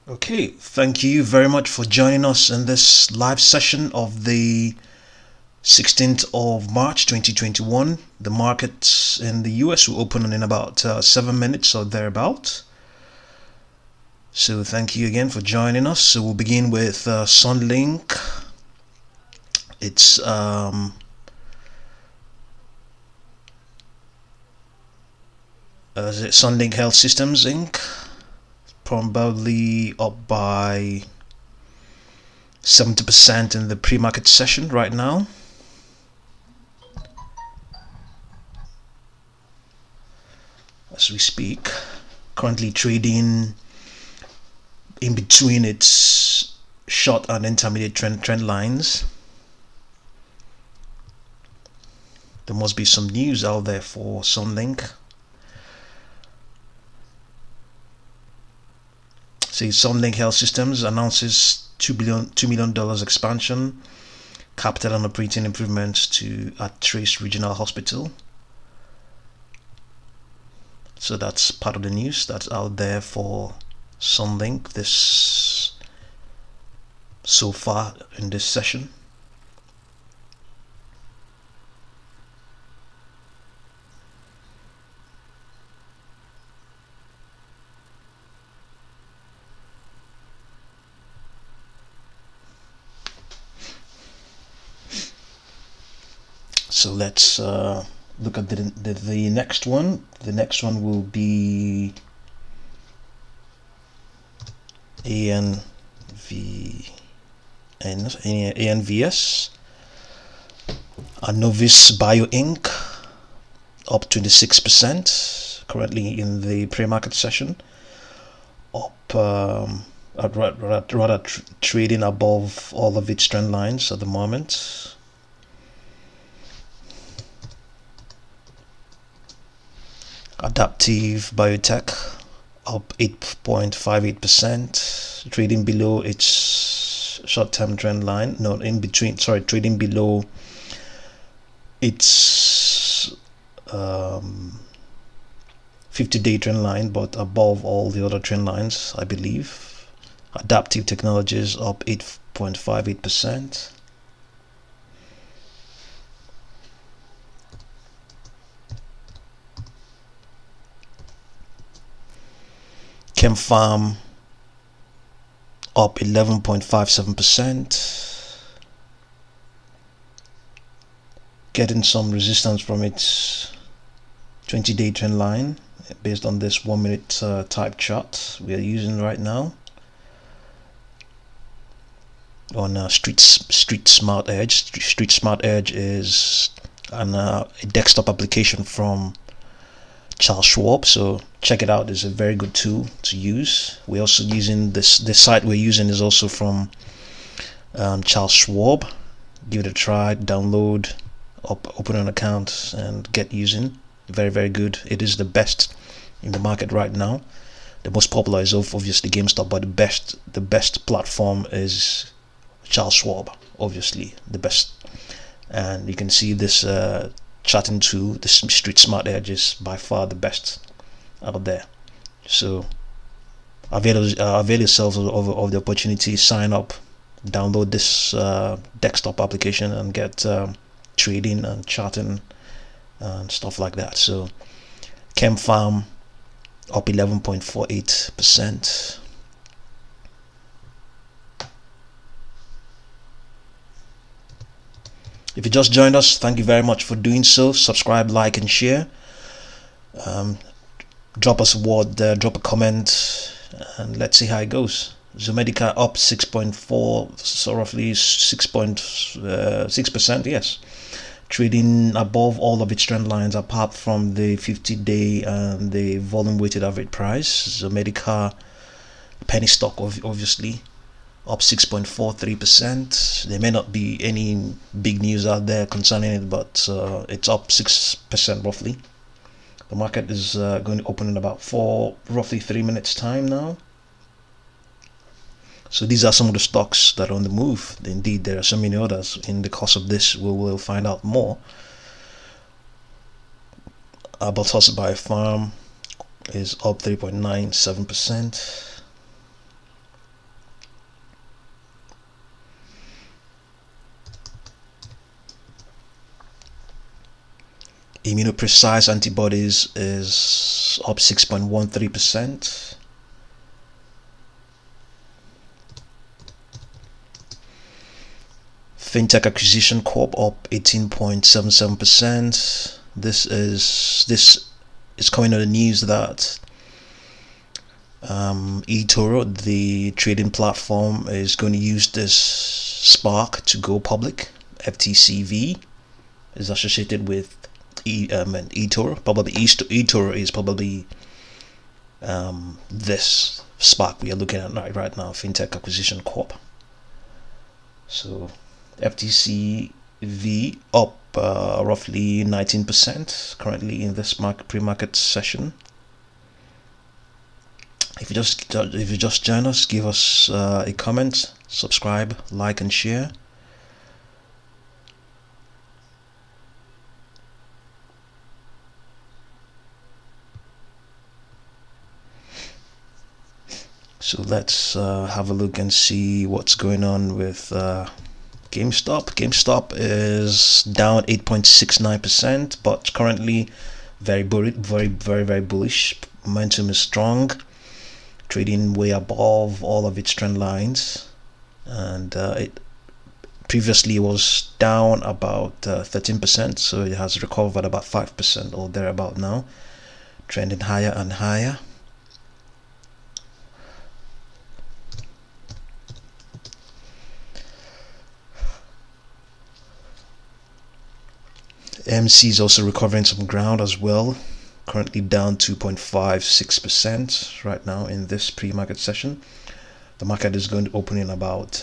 Okay, thank you very much for joining us in this live session of the 16th of March 2021. The markets in the US will open in about 7 minutes or thereabout. So thank you again for joining us. So we'll begin with Sunlink. It's Sunlink Health Systems Inc. Probably up by 70% in the pre-market session right now. As we speak, currently trading in between its short and intermediate trend lines. There must be some news out there for Sunlink. See, Sunlink Health Systems announces $2 million expansion, capital and operating improvements at Trace Regional Hospital. So that's part of the news that's out there for Sunlink this so far in this session. So let's look at the next one. The next one will be ANVS, Novis Bio Inc. up 26%, currently in the pre-market session, up rather trading above all of its trend lines at the moment. Adaptive Biotech up 8.58%, trading below its short-term trend line. No, in between. Sorry, trading below its 50-day trend line, but above all the other trend lines, I believe. Adaptive Technologies up 8.58%. Farm up 11.57%, getting some resistance from its 20-day trend line based on this 1-minute type chart we are using right now on Street Smart Edge. Street Smart Edge is a desktop application from Charles Schwab, so check it out. It's a very good tool to use. We're also using this site we're using is also from Charles Schwab. Give it a try, download, open an account and get using. Very good. It is the best in the market right now. The most popular is obviously Gamestop, but the best platform is Charles Schwab, obviously the best. And you can see this charting tool, the Street Smart Edge, is by far the best out there. So avail yourselves of the opportunity. Sign up, download this desktop application and get trading and charting and stuff like that. So Farm up 11.48%. If you just joined us, thank you very much for doing so. Subscribe, like, and share. Drop us a word, drop a comment, and let's see how it goes. Zomedica up 6.4, so roughly 6.6%. Yes, trading above all of its trend lines apart from the 50-day and the volume-weighted average price. Zomedica penny stock, obviously, up 6.43%. There may not be any big news out there concerning it, but it's up 6% roughly. The market is going to open in about roughly 3 minutes time now. So these are some of the stocks that are on the move. Indeed, there are so many others. In the course of this, we will find out more. ABUS by Farm is up 3.97%. Immunoprecise antibodies is up 6.13%. Fintech Acquisition Corp up 18.77%. This is coming on the news that eToro, the trading platform, is going to use this Spark to go public. FTCV is associated with eToro. Probably eToro is probably this Spark we are looking at right now, Fintech Acquisition Corp. So FTCV up roughly 19% currently in this pre-market session. If you just join us, give us a comment, subscribe, like, and share. So let's have a look and see what's going on with Gamestop. Gamestop is down 8.69%, but currently very bullish. Momentum is strong, trading way above all of its trend lines, and it previously was down about 13%, so it has recovered about 5% or thereabout now, trending higher and higher. AMC is also recovering some ground as well, currently down 2.56% right now in this pre-market session. The market is going to open in about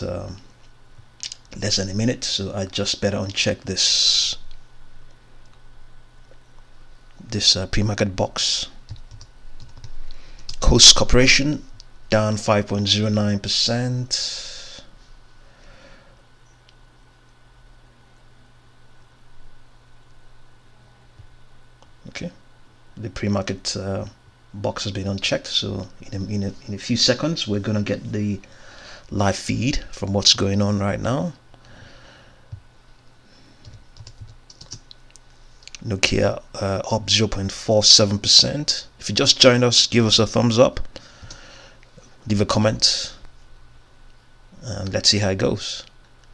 less than a minute, so I just better uncheck this pre-market box. KOSS Corporation down 5.09%. Okay, the pre-market box has been unchecked, so in a few seconds we're gonna get the live feed from what's going on right now. Nokia up 0.47%. If you just joined us, give us a thumbs up, leave a comment, and let's see how it goes.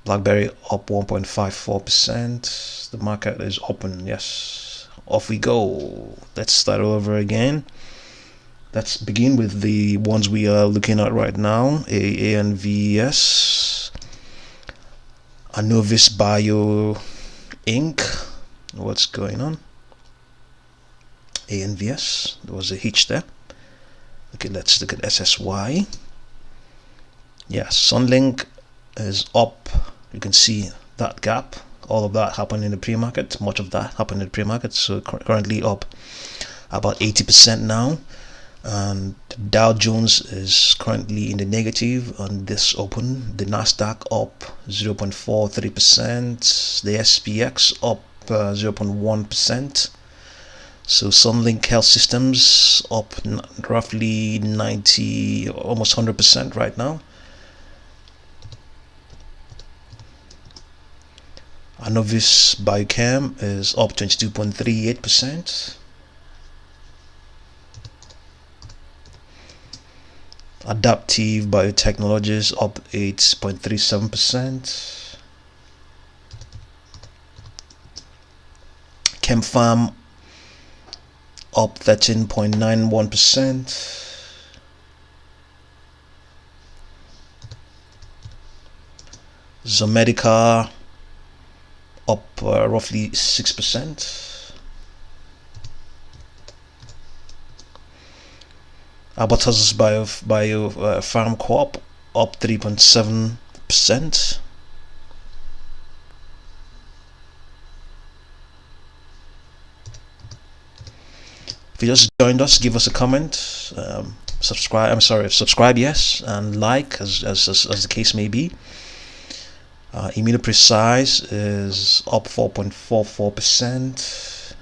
BlackBerry up 1.54%. The market is open. Yes, off we go. Let's start over again. Let's begin with the ones we are looking at right now. ANVS, Annovis Bio Inc. What's going on? ANVS, there was a hitch there. Okay, let's look at SSY. Yeah, Sunlink is up. You can see that gap. All of that happened in the pre-market. Much of that happened in the pre-market. So currently up about 80% now. And Dow Jones is currently in the negative on this open. The Nasdaq up 0.43%. The SPX up 0.1%. So Sunlink Health Systems up roughly 90, almost 100% right now. Annovis Biochem is up 22.38%. Adaptive Biotechnologies up 8.37%. ChemFarm up 13.91%. Zomedica up roughly 6%. ABUS Farm Corp up 3.7%. If you just joined us, give us a comment, subscribe, yes, and like, as the case may be. Immunoprecise is up 4.44%.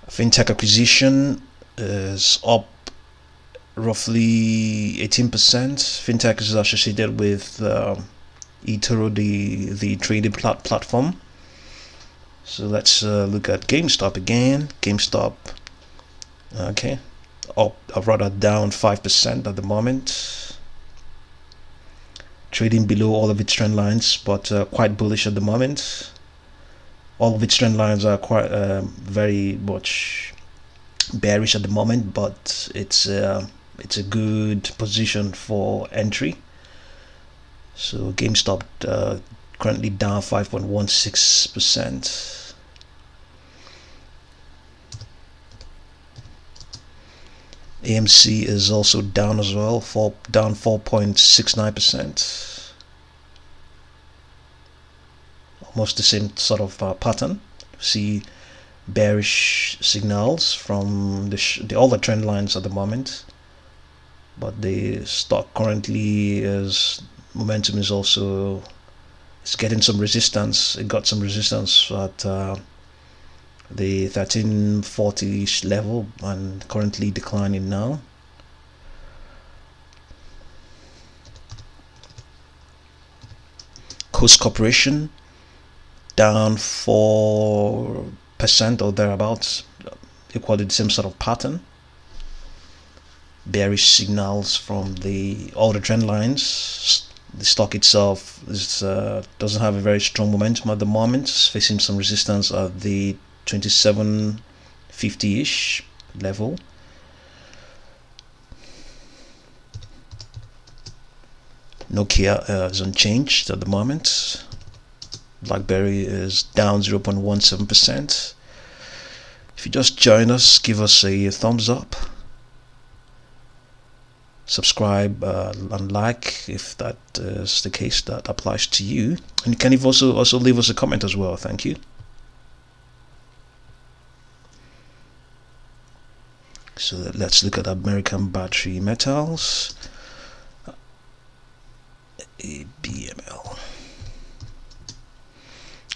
Fintech Acquisition is up roughly 18%. Fintech is associated with eToro, the trading platform. So let's look at Gamestop again. Gamestop, okay, up or rather down 5% at the moment, trading below all of its trend lines, but quite bullish at the moment. All of its trend lines are quite very much bearish at the moment, but it's a good position for entry. So Gamestop currently down 5.16%. AMC is also down as well, down 4.69%. Almost the same sort of pattern. See bearish signals from all the trend lines at the moment, but the stock currently momentum is also getting some resistance. It got some resistance at the 1340-ish level and currently declining now. KOSS Corporation down 4% or thereabouts, equally the same sort of pattern. Bearish signals from all the trend lines. The stock itself doesn't have a very strong momentum at the moment. It's facing some resistance at the 2750-ish level. Nokia is unchanged at the moment. BlackBerry is down 0.17%. If you just join us, give us a thumbs up, subscribe and like if that is the case that applies to you, and you can also leave us a comment as well. Thank you. So let's look at American Battery Metals, ABML.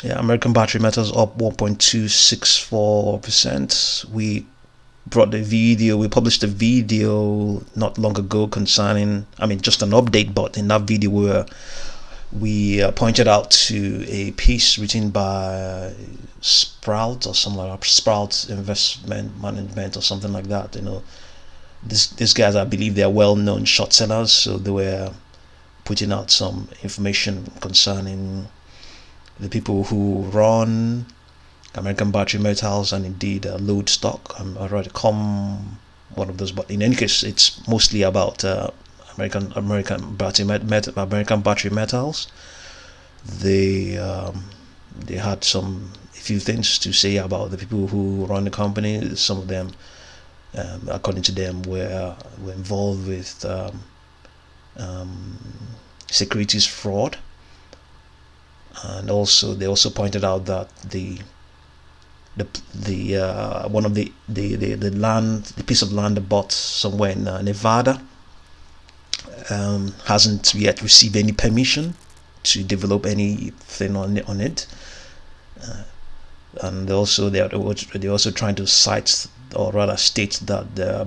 Yeah, American Battery Metals up 1.264%. We published a video not long ago concerning, just an update, but in that video where we pointed out to a piece written by Sprout or something like that, Sprout Investment Management or something like that. These guys, I believe, they are well-known short sellers, so they were putting out some information concerning the people who run American Battery Metals and indeed load stock. I'd rather come one of those, but in any case, it's mostly about American Battery Metals. They had a few things to say about the people who run the company. Some of them, according to them, were involved with securities fraud, and also they also pointed out that the piece of land they bought somewhere in Nevada hasn't yet received any permission to develop anything on it, and they're also trying to cite, or rather state, that the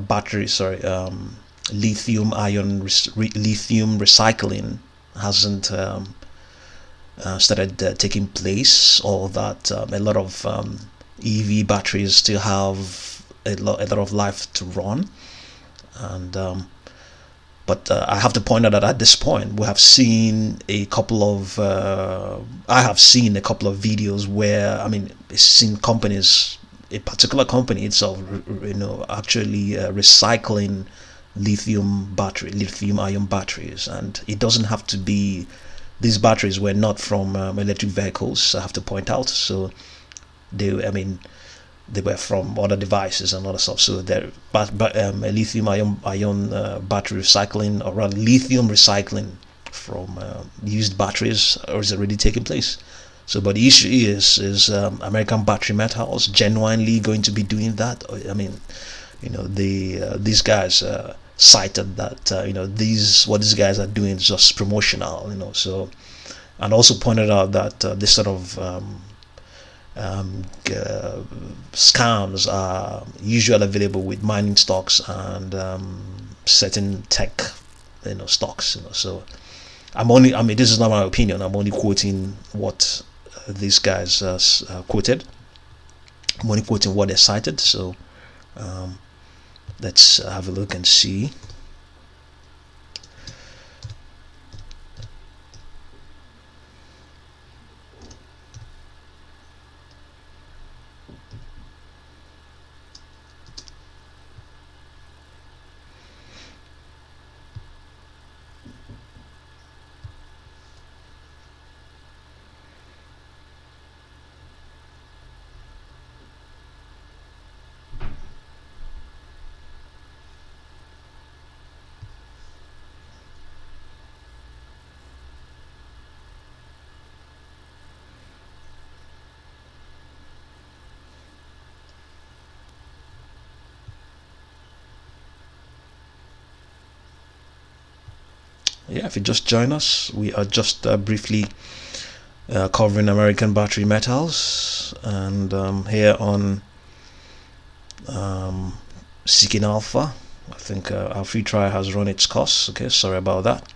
lithium recycling hasn't started taking place, or that a lot of EV batteries still have a lot of life to run. And but I have to point out that at this point we have seen a couple of videos where it's seen companies, a particular company itself, actually recycling lithium-ion batteries. And it doesn't have to be, these batteries were not from electric vehicles, I have to point out. So they were from other devices and other stuff. So they're lithium-ion battery recycling, or rather lithium recycling from used batteries, is already taking place. So, but the issue is American Battery Metals genuinely going to be doing that? These guys cited that what these guys are doing is just promotional, so, and also pointed out that this sort of scams are usually available with mining stocks and certain tech stocks, so I mean, this is not my opinion. I'm only quoting what these guys quoted. I'm only quoting what they cited. So let's have a look and see. Yeah, if you just join us, we are just briefly covering American battery metals, and here on Seeking Alpha. I think our free trial has run its course. Okay, sorry about that.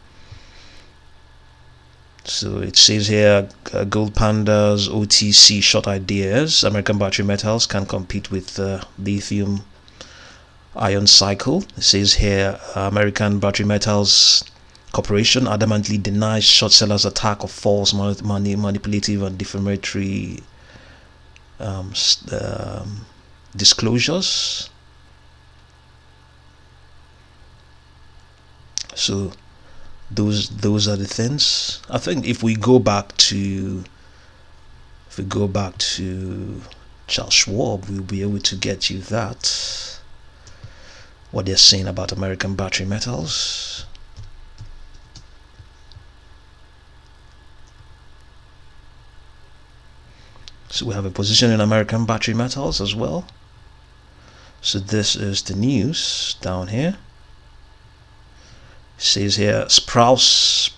So it says here, Gold Pandas OTC short ideas. American battery metals can compete with lithium ion cycle. It says here, American battery metals Corporation adamantly denies short sellers' attack of false, manipulative, and defamatory disclosures. So those are the things. I think if we go back to Charles Schwab, we'll be able to get you that, what they're saying about American battery metals. So we have a position in American battery metals as well. So this is the news down here. It says here, Sprouse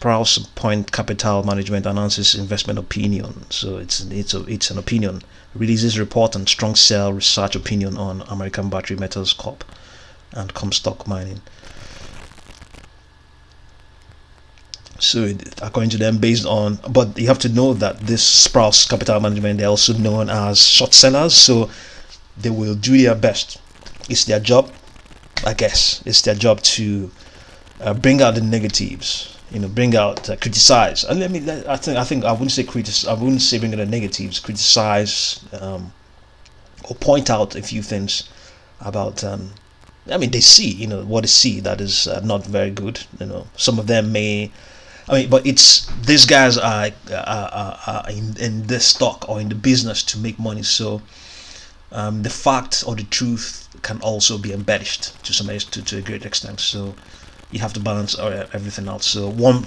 Point Capital Management announces investment opinion. So it's an opinion. Releases report on strong sell research opinion on American Battery Metals Corp and Comstock Mining. So according to them, based on, but you have to know that this Sprouse Capital Management, they're also known as short sellers, so they will do their best. It's their job, I guess. It's their job to bring out the negatives, bring out, criticize. And I think I wouldn't say criticize. I wouldn't say bring out the negatives. Criticize or point out a few things about. I mean, they see, what they see that is not very good. Some of them may. But it's, these guys are in this stock or in the business to make money. So the fact or the truth can also be embellished to a great extent. So you have to balance everything out. So one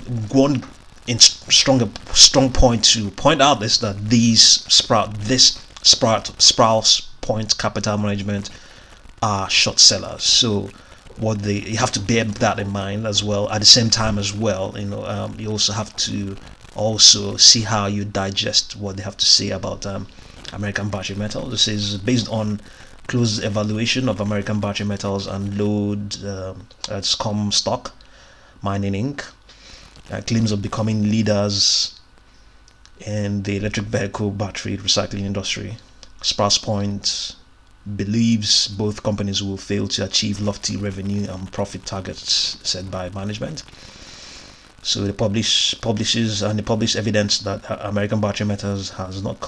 strong point to point out is that Sprouse Point Capital Management are short sellers. So you have to bear that in mind as well. At the same time as well, you also have to see how you digest what they have to say about American battery metals. This is based on close evaluation of American battery metals and load Comstock Mining Inc. Claims of becoming leaders in the electric vehicle battery recycling industry. Sprouse Point believes both companies will fail to achieve lofty revenue and profit targets set by management. So they publishes evidence that American Battery Metals has not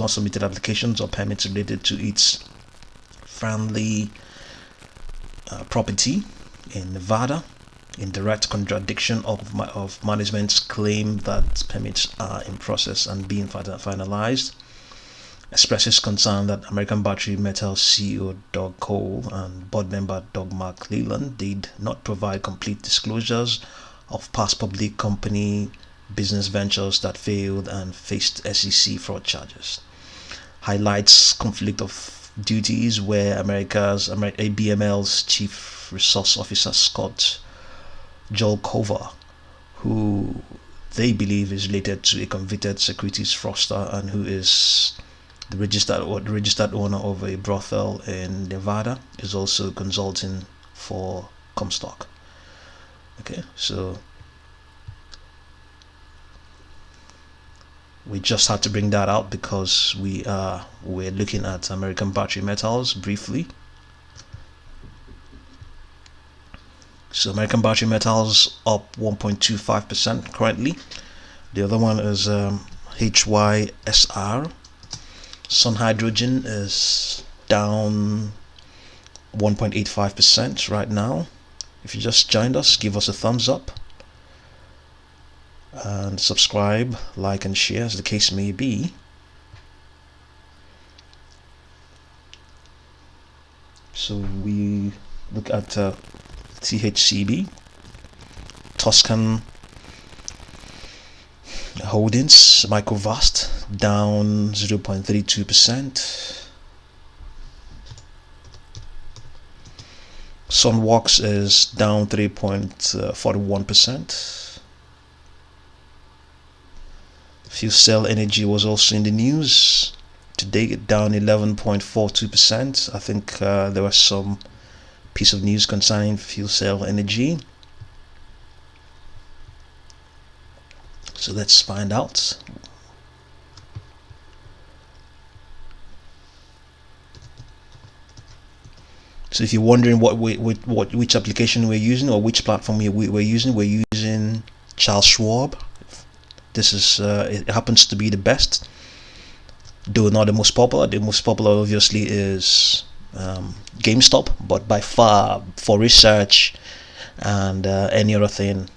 submitted applications or permits related to its Fernley property in Nevada, in direct contradiction of management's claim that permits are in process and being finalized. Expresses concern that American Battery Metals CEO Doug Cole and board member Doug McClellan did not provide complete disclosures of past public company business ventures that failed and faced SEC fraud charges. Highlights conflict of duties where ABML's Chief Resource Officer Scott Jolkova, who they believe is related to a convicted securities fraudster and who is the registered owner of a brothel in Nevada, is also consulting for Comstock. Okay, so We just had to bring that out because we're looking at American battery metals briefly. So American battery metals up 1.25% currently. The other one is HYSR. Sun hydrogen is down 1.85% right now. If you just joined us, give us a thumbs up and subscribe, like and share as the case may be. So we look at THCB, Tuscan Holdings, Microvast down 0.32%. Sunworks is down 3.41%. Fuel Cell Energy was also in the news today, down 11.42%. I think there was some piece of news concerning Fuel Cell Energy. So let's find out. So if you're wondering which application we're using or which platform we're using Charles Schwab. This is it happens to be the best, though not the most popular. The most popular obviously is Gamestop, but by far for research and any other thing,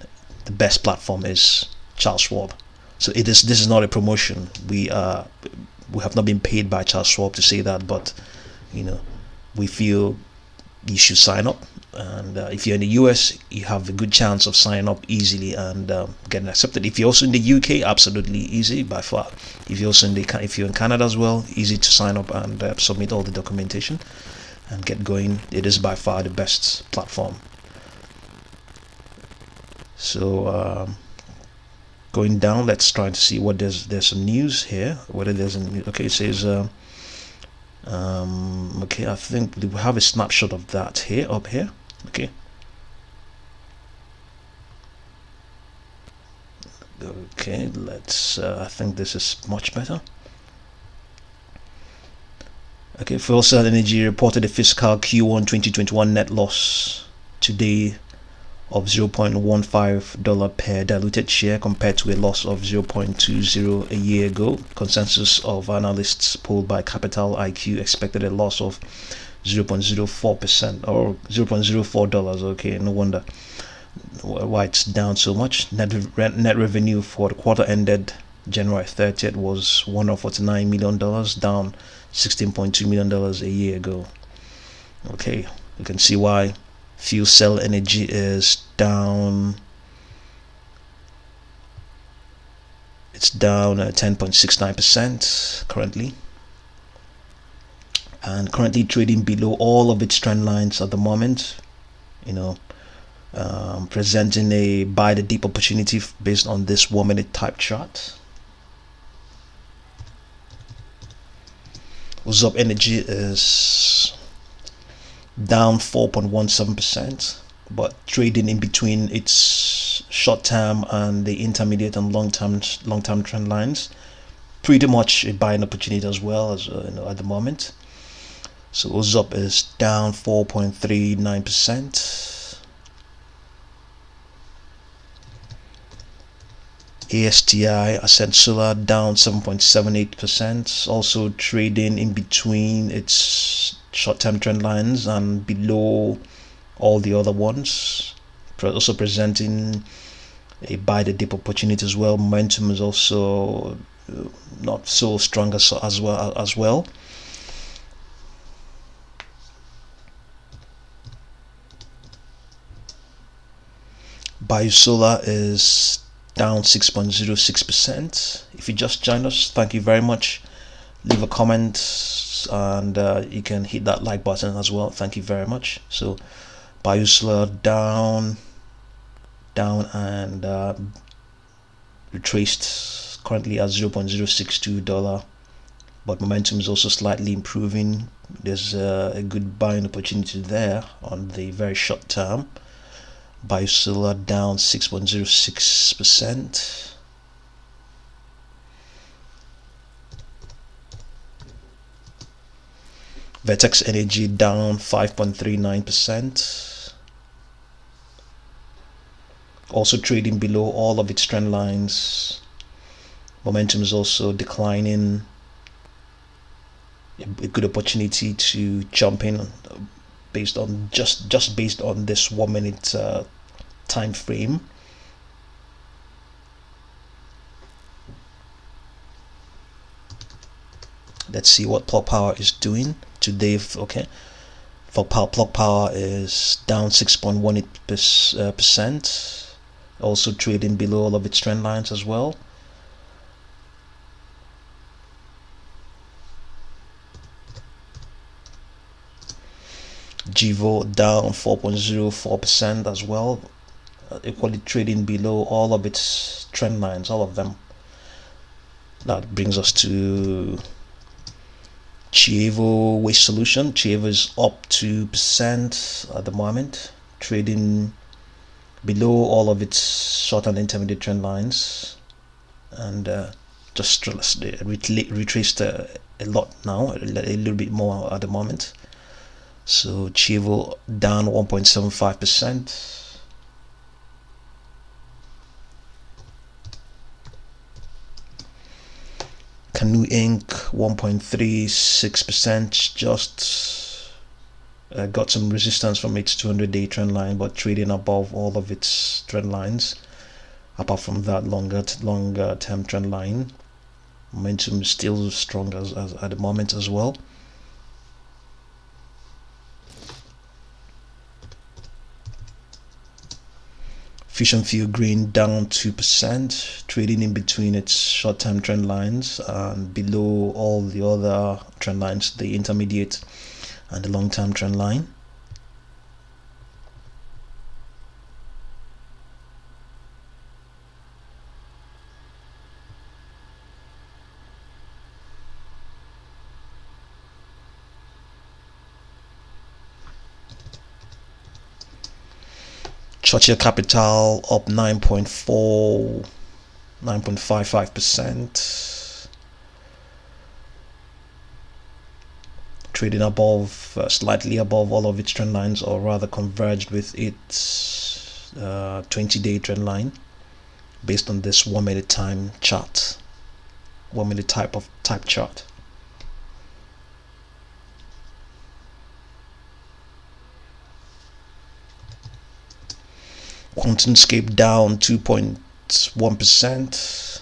the best platform is Charles Schwab. So this is not a promotion. We have not been paid by Charles Schwab to say that, but we feel you should sign up. And if you're in the US, you have a good chance of signing up easily and getting accepted. If you're also in the UK, absolutely easy by far. If you're in Canada as well, easy to sign up and submit all the documentation and get going. It is by far the best platform. So going down, let's try to see what there's some news here. Whether there's a okay, it says okay, I think we have a snapshot of that here up here. Okay. Okay, let's I think this is much better. Okay, Fuel Cell Energy reported a fiscal Q1 2021 net loss today of $0.15 per diluted share compared to a loss of 0.20 a year ago. Consensus of analysts polled by Capital IQ expected a loss of 0.04% or $0.04. Okay, no wonder why it's down so much. Net revenue for the quarter ended January 30th was $149 million, down $16.2 million a year ago. Okay, you can see why Fuel Cell Energy is down. It's down 10.69% currently, and currently trading below all of its trend lines at the moment. Presenting a buy the dip opportunity based on this 1 minute type chart. ZOM Energy is down 4.17%, but trading in between its short-term and the intermediate and long-term trend lines. Pretty much a buying opportunity as well as at the moment. So ZOM is down 4.39%. ASTI Ascent Solar down 7.78%, also trading in between its short-term trend lines and below all the other ones, also presenting a buy the dip opportunity as well. Momentum is also not so strong as well. Biosolar is down 6.06%. If you just joined us, thank you very much. Leave a comment and you can hit that like button as well. Thank you very much. So Biosolar down and retraced currently at $0.062, but momentum is also slightly improving. There's a good buying opportunity there on the very short term. Biosolar down 6.06%. Vertex Energy down 5.39%. Also trading below all of its trend lines. Momentum is also declining. A good opportunity to jump in based on just based on this 1 minute time frame. Let's see what Plug Power is doing today. Okay, for Plug Power is down 6.18%. Also trading below all of its trend lines as well. Givo down 4.04% as well, equally trading below all of its trend lines, all of them. That brings us to Chievo Waste Solution. Chievo is up 2% at the moment, trading below all of its short and intermediate trend lines, and just retraced a lot now, a little bit more at the moment. So Chievo down 1.75%. Canoe Inc. 1.36%, just got some resistance from its 200-day trend line, but trading above all of its trend lines. Apart from that longer term trend line, momentum is still strong as at the moment as well. Fusion Fuel Green down 2%, trading in between its short-term trend lines and below all the other trend lines, the intermediate and the long-term trend line. Churchill Capital up 9.55%, trading above, slightly above all of its trend lines, or rather converged with its 20-day trend line, based on this 1 minute time chart, 1 minute type chart. QuantumScape down 2.1%.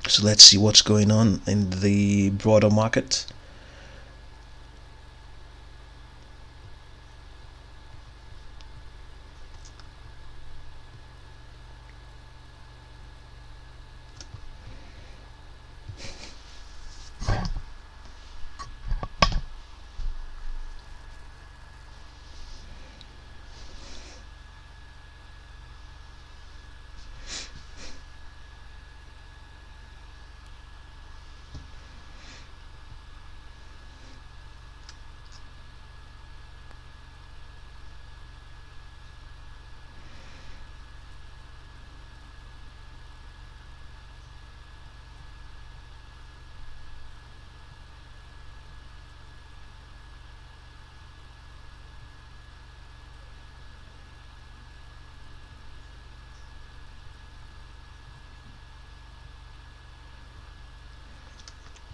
So let's see what's going on in the broader market.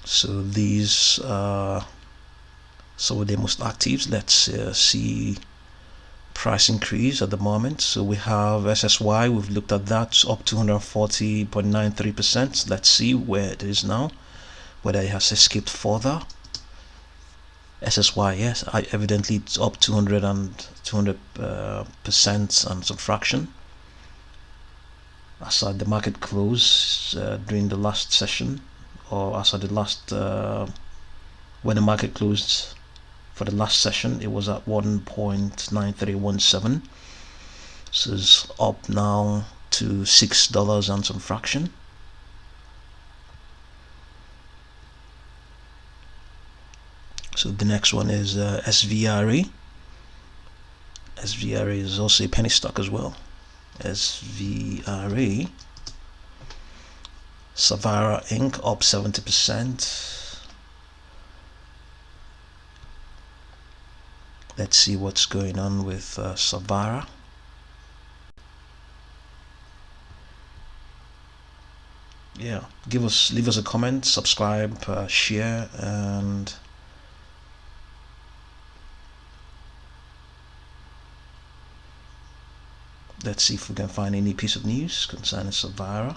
So these are some of the most actives. Let's see price increase at the moment. So we have SSY, we've looked at that, up 240.93%. Let's see where it is now, whether it has escaped further. SSY, yes, evidently it's up 200% and some fraction. As at the market close during the last session, or as at the last when the market closed for the last session, it was at 1.9317. So it's up now to $6 and some fraction. So the next one is SVRA. SVRA is also a penny stock as well. SVRA. Savara Inc. up 70%. Let's see what's going on with Savara. Yeah, leave us a comment, subscribe, share, and let's see if we can find any piece of news concerning Savara.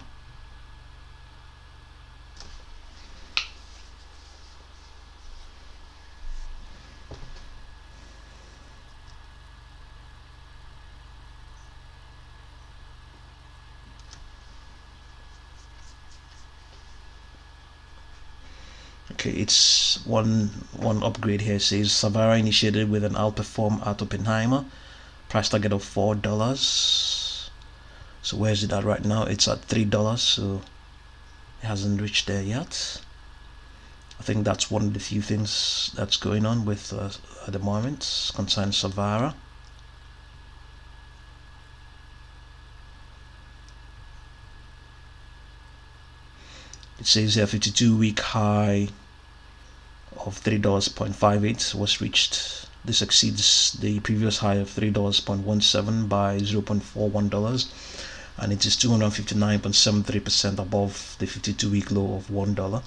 Okay, it's one upgrade here. It says Savara initiated with an outperform at Oppenheimer, price target of $4. So where is it at right now? It's at $3, so it hasn't reached there yet. I think that's one of the few things that's going on with at the moment concerning Savara. It says here 52-week high of $3.58 was reached. This exceeds the previous high of $3.17 by $0.41, and it is 259.73% above the 52-week low of $1.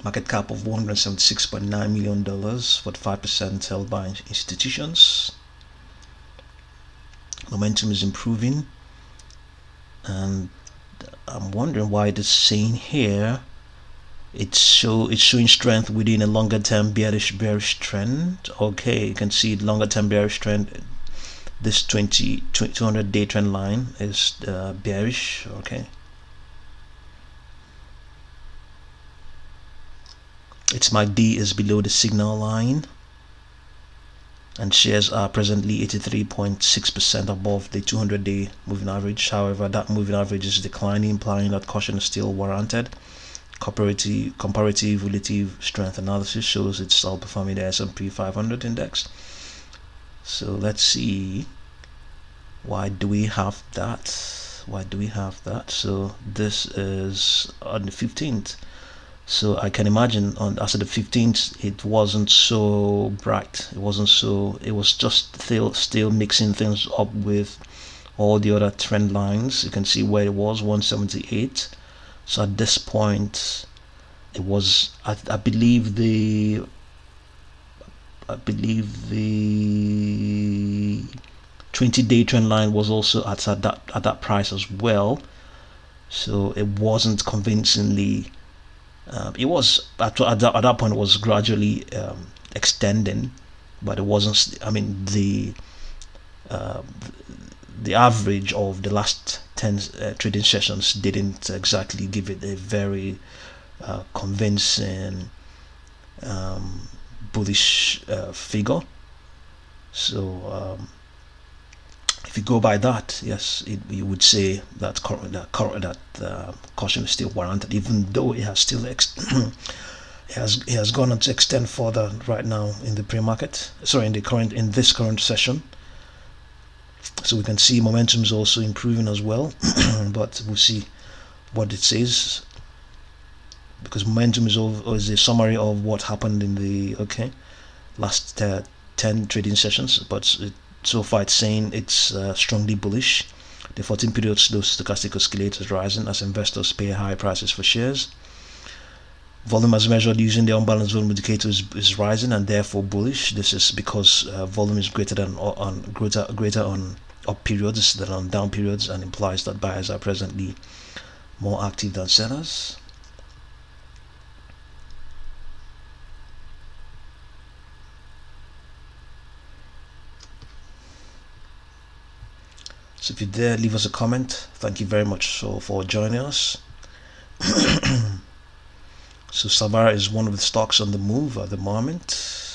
Market cap of $176.9 million, 45% held by institutions. Momentum is improving, and I'm wondering why it is saying here it's showing strength within a longer term bearish trend. Okay, you can see longer term bearish trend. This 200-day trend line is bearish. Okay, its MACD is below the signal line, and shares are presently 83.6% above the 200-day moving average. However, that moving average is declining, implying that caution is still warranted. Comparative relative strength analysis shows it's outperforming the S&P 500 index. So let's see, why do we have that? So this is on the 15th. So I can imagine as of the 15th, it wasn't so bright. It was just still mixing things up with all the other trend lines. You can see where it was, 178. So at this point, it was, I believe the 20-day trend line was also at that price as well. So it wasn't convincingly. It was at that point, it was gradually extending, but it wasn't. I mean, the average of the last 10 trading sessions didn't exactly give it a very convincing bullish figure. So if you go by that, yes, you would say that caution is still warranted, even though it has still it has gone on to extend further right now in the pre-market. Sorry, in this current session. So we can see momentum is also improving as well, but we'll see what it says, because momentum is a summary of what happened in the last 10 trading sessions, but so far it's saying it's strongly bullish. The 14 period slow stochastic oscillator is rising as investors pay high prices for shares. Volume as measured using the unbalanced volume indicator is rising and therefore bullish. This is because volume is greater on up periods than on down periods, and implies that buyers are presently more active than sellers. So if you're there, leave us a comment. Thank you very much for joining us. So Savara is one of the stocks on the move at the moment.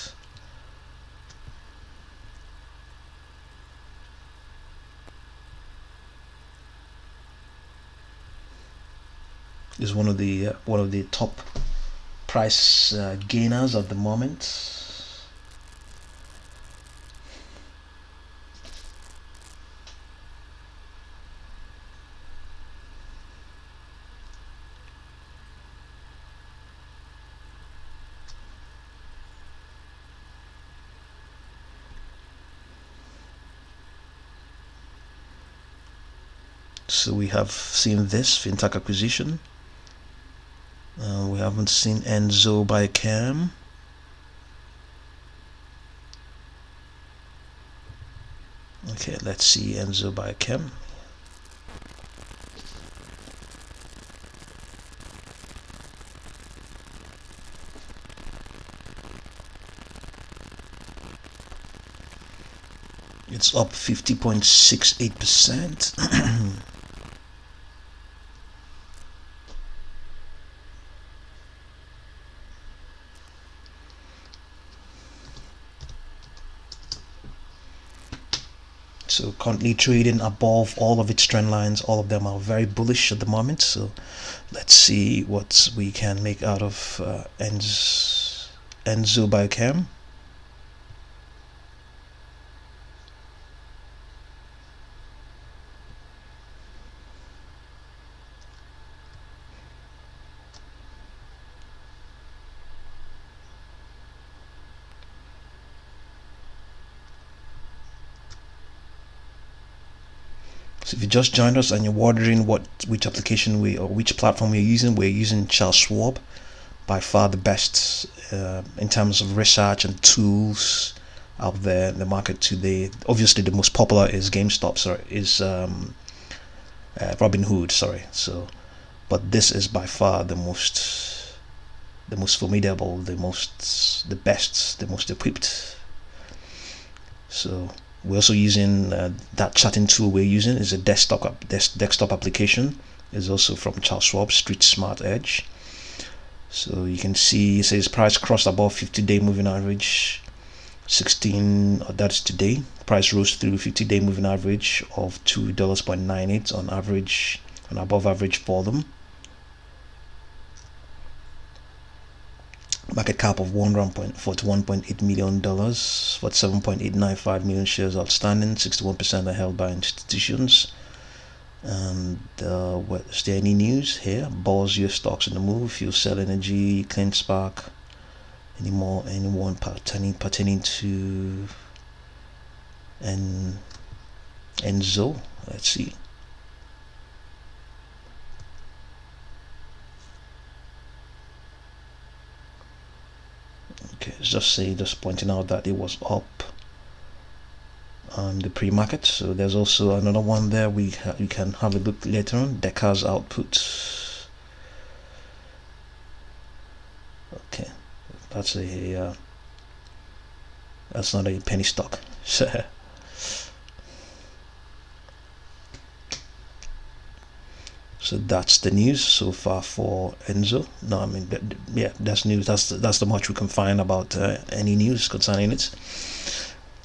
Is one of the top price gainers at the moment. So we have seen this fintech acquisition. We haven't seen Enzo by Cam. Okay, let's see Enzo by Cam. It's up 50.68%. So currently trading above all of its trend lines. All of them are very bullish at the moment. So let's see what we can make out of Enzo Biochem. So if you just joined us and you're wondering which application or which platform we're using Charles Schwab, by far the best in terms of research and tools out there in the market today. Obviously, the most popular is Gamestop, Robinhood, So, but this is by far the most formidable, the best, the most equipped. So we're also using that chatting tool we're using is a desktop application. It's also from Charles Schwab, Street Smart Edge. So you can see it says price crossed above 50-day moving average 16, that's today. Price rose through 50-day moving average of $2.98 on average, on above average volume. Market cap of $41.8 million, 47.895 million shares outstanding, 61% are held by institutions. And is there any news here? Balls, US stocks in the move, Fuel Cell Energy, Clean Spark, anyone pertaining to Enzo? Let's see. Okay, just pointing out that it was up on the pre-market. So there's also another one there we can have a look later on. Decker's output. Okay, that's not a penny stock. So that's the news so far for Enzo. No, I mean, yeah, that's news. That's the much we can find about any news concerning it.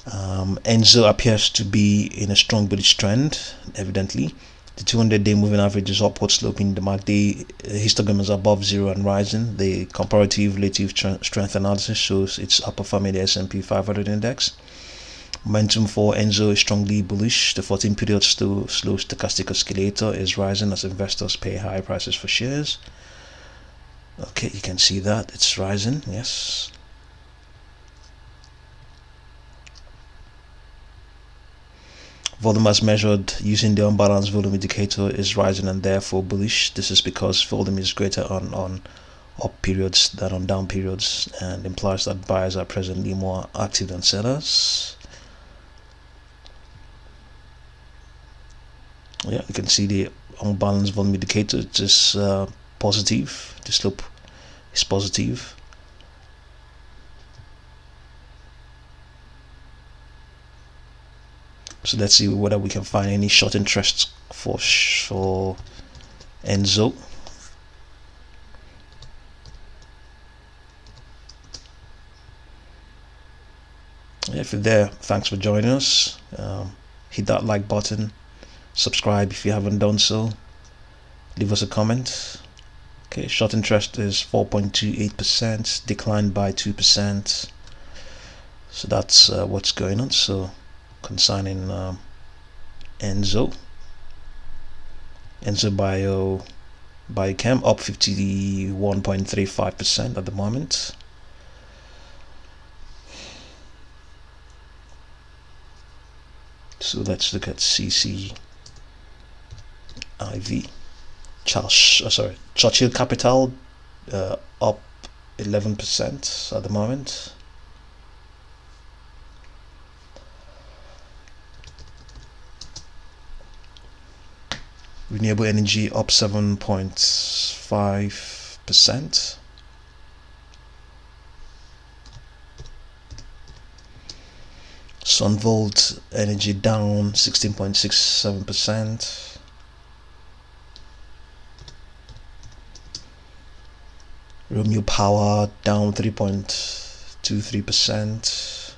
Enzo appears to be in a strong bullish trend, evidently. The 200-day moving average is upward sloping. The MACD histogram is above zero and rising. The comparative relative strength analysis shows its upper fami, the S&P 500 index. Momentum for Enzo is strongly bullish. The 14-period slow stochastic oscillator is rising as investors pay high prices for shares. Okay, you can see that it's rising. Yes. Volume as measured using the unbalanced volume indicator is rising and therefore bullish. This is because volume is greater on up periods than on down periods, and implies that buyers are presently more active than sellers. Yeah, you can see the unbalanced volume indicator is positive. The slope is positive. So let's see whether we can find any short interest for Enzo. If you're there, thanks for joining us. Hit that like button, subscribe if you haven't done so, leave us a comment. Okay, short interest is 4.28%, declined by 2%. So that's what's going on. So concerning Enzo Biochem, up 51.35% at the moment. So let's look at CC. IV. Churchill Capital up 11% at the moment. Renewable energy up 7.5%. Sunvolt energy down 16.67%. Romeo Power down 3.23%.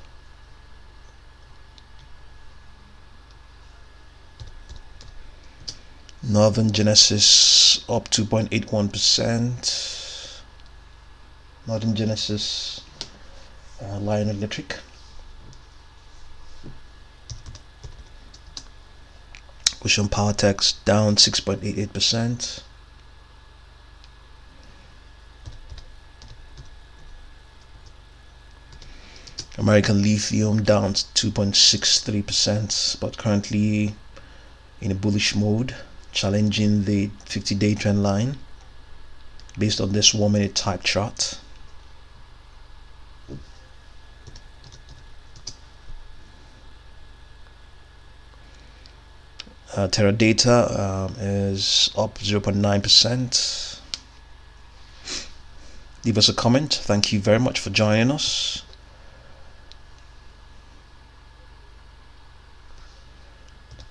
Northern Genesis up 2.81%. Northern Genesis, Lion Electric. Ocean Power Techs down 6.88%. American Lithium down 2.63%, but currently in a bullish mode, challenging the 50-day trend line based on this 1-minute type chart. Teradata is up 0.9%. Leave us a comment. Thank you very much for joining us.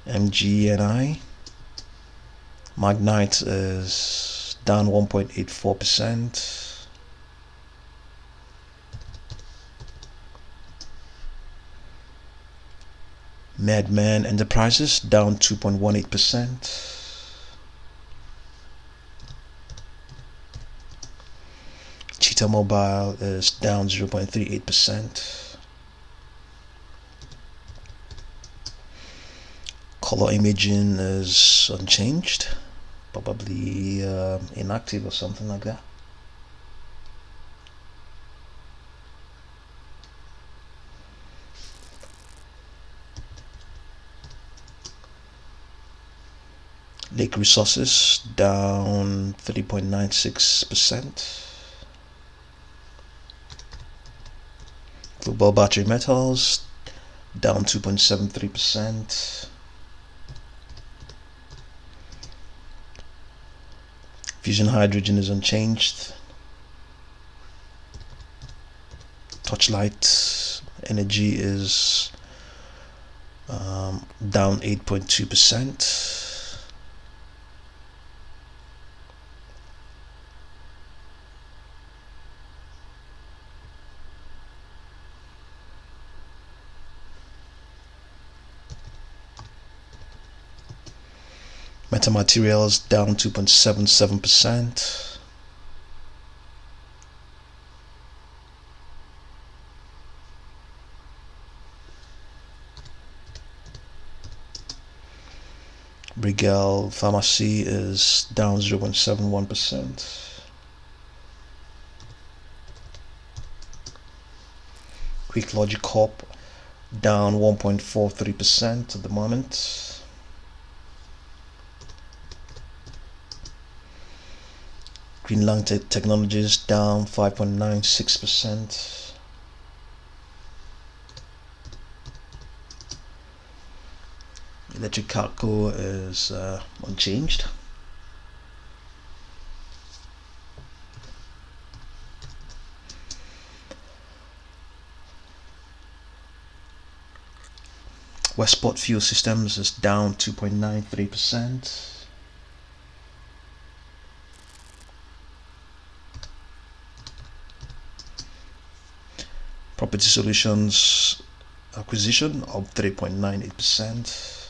MGNI Magnite is down 1.84%. Madman Enterprises down 2.18%. Cheetah Mobile is down 0.38%. Color Imaging is unchanged, probably inactive or something like that. Lake Resources down 3.96%. Global Battery Metals down 2.73%. Fusion Hydrogen is unchanged. Torchlight Energy is down 8.2%. Metamaterials down 2.77%. Brigel Pharmacy is down 0.71%. Quick Logic Corp down 1.43% at the moment. Greenland Technologies down 5.96%. Electric Cargo is unchanged. Westport Fuel Systems is down 2.93%. Property Solutions acquisition of 3.98%.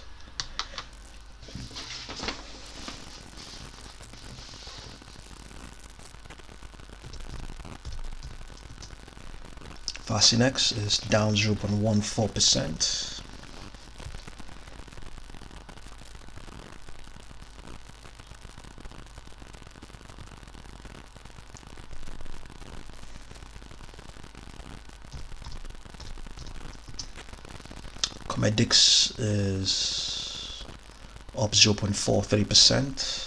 Fasinex is down 0.14%. Idex is up 0.43%.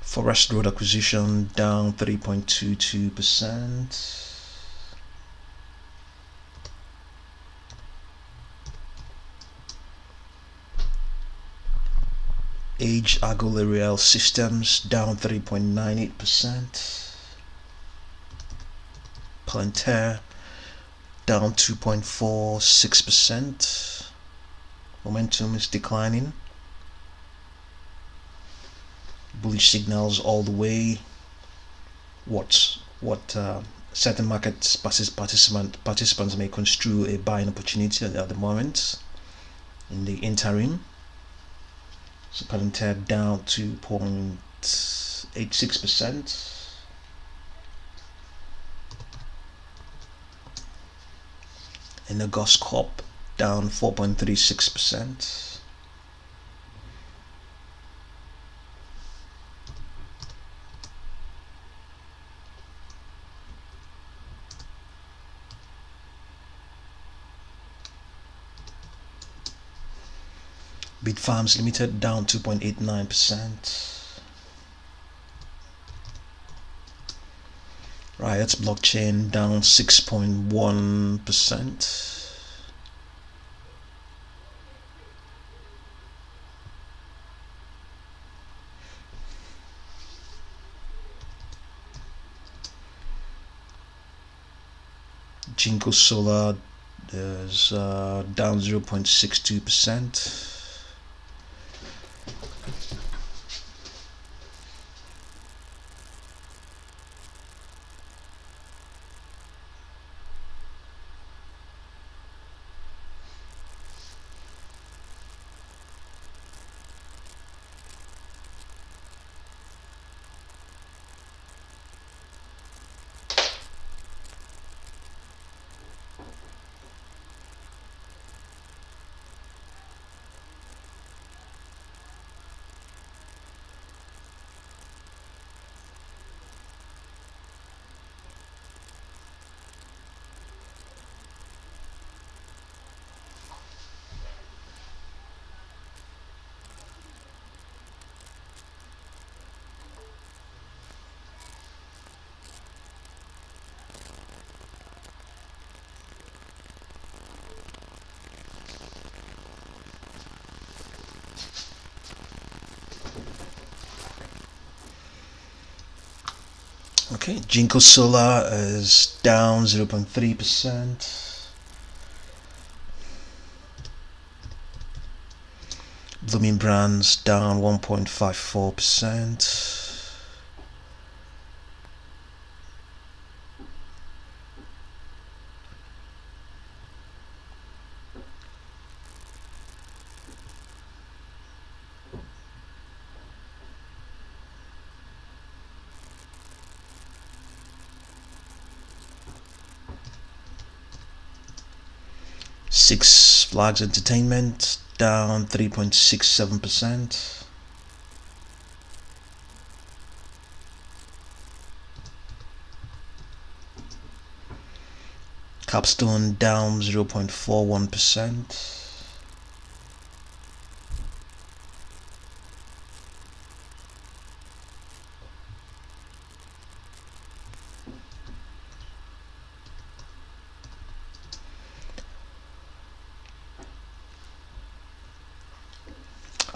Forest Road Acquisition down 3.22%. Age Agolarial Systems down 3.98%. Palantir down 2.46%. Momentum is declining. Bullish signals all the way. What certain market participants may construe a buying opportunity at the moment in the interim. So Palantir down 2.86%. And the Gamestop down 4.36%. Bitfarms Limited down 2.89%. Riot's Blockchain down 6.1%. Jinko Solar is down 0.62%. Okay, Jinko Solar is down 0.3%. Blooming Brands down 1.54%. Six Flags Entertainment down 3.67%. Capstone down 0.41%.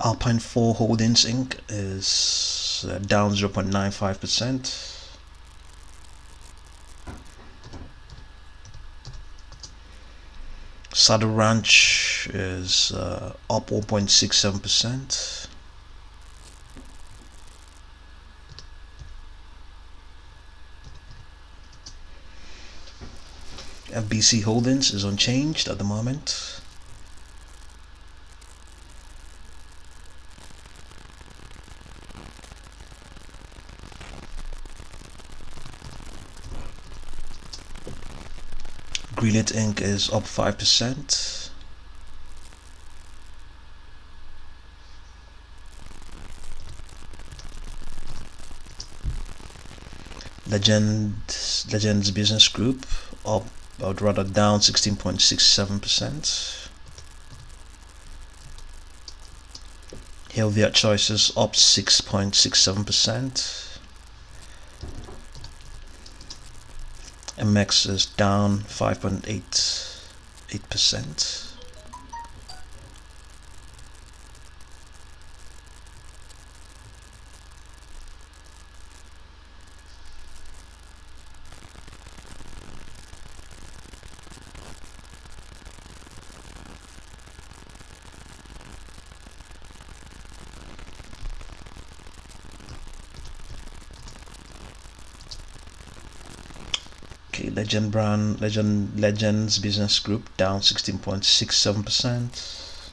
Alpine 4 Holdings Inc. is down 0.95%. Saddle Ranch is up 1.67%. FBC Holdings is unchanged at the moment. Greenlit Inc. is up 5%. Legends Business Group up I would rather down 16.67%. Healthier choices up 6.67%. MX is down 5.88%. Okay, Legends Business Group down 16.67%.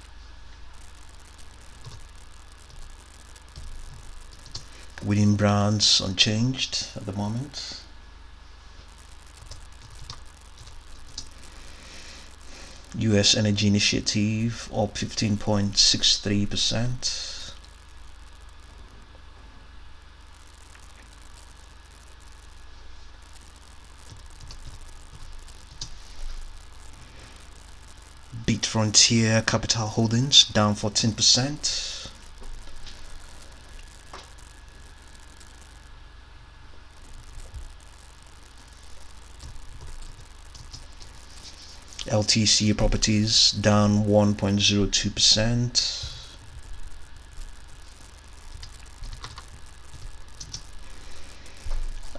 Winning Brands unchanged at the moment. US Energy Initiative up 15.63%. Frontier Capital Holdings down 14%. LTC Properties down 1.02%.